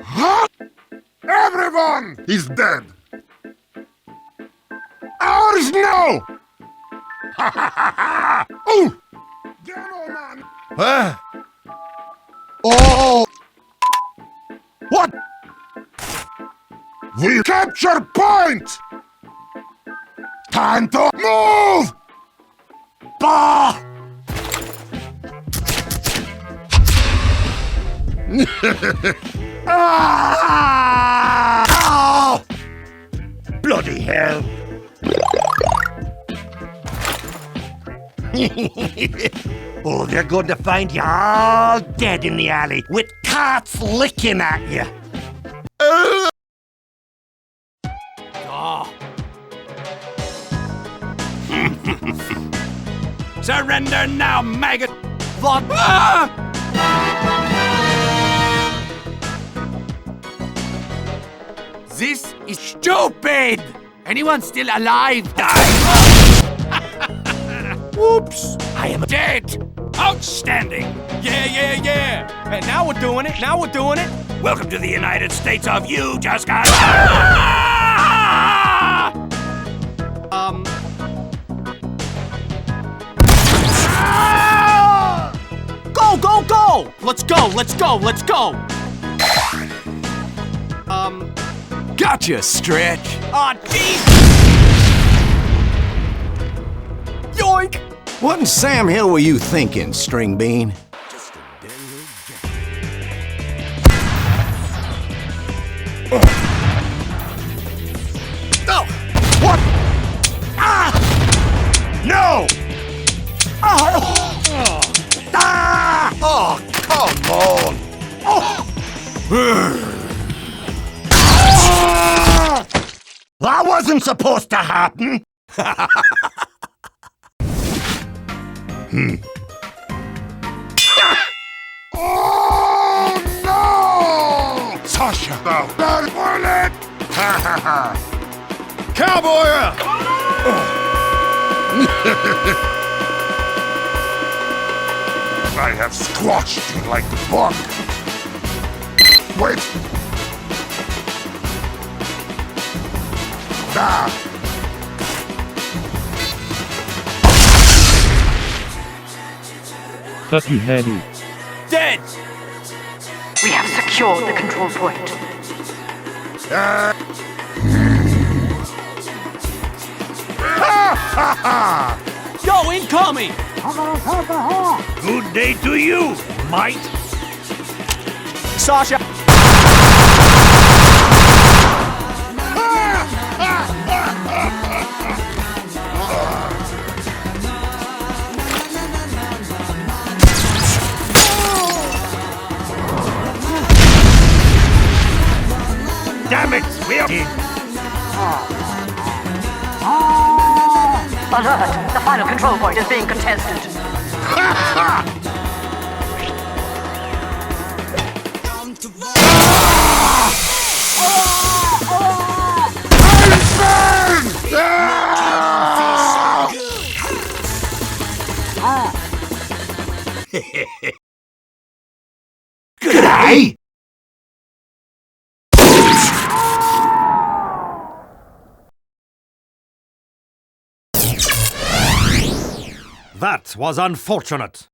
Huh? Everyone is dead! Ours now! Ha ha ha ha! Ooh! Gecko, man! Huh? Oh! What? We capture point! Time to move! Bah! Ah! Ow! Bloody hell! Oh, they're going to find you all dead in the alley with cats licking at you. Oh. Surrender now, maggot! What? Ah! This is stupid! Anyone still alive? Die! Whoops! I am dead! Outstanding! Yeah! And now we're doing it! Welcome to the United States of you just got... Go! Let's go! Gotcha, Stretch! Aw, jeez! Yoink! What in Sam Hill were you thinking, String Bean? Oh! What? Ah! No! Ah! Ah! Oh, come on! Oh! That wasn't supposed to happen! Oh, no! Sasha! The bullet! Ha ha ha! Cowboy! I have squashed you like a bug. Wait! Ah! Fucking heady. Dead! We have secured the control point. Yo, incoming! Good day to you, mate! Sasha! Damn it, we're in! Alert! The final control point is being contested. G'day! That was unfortunate.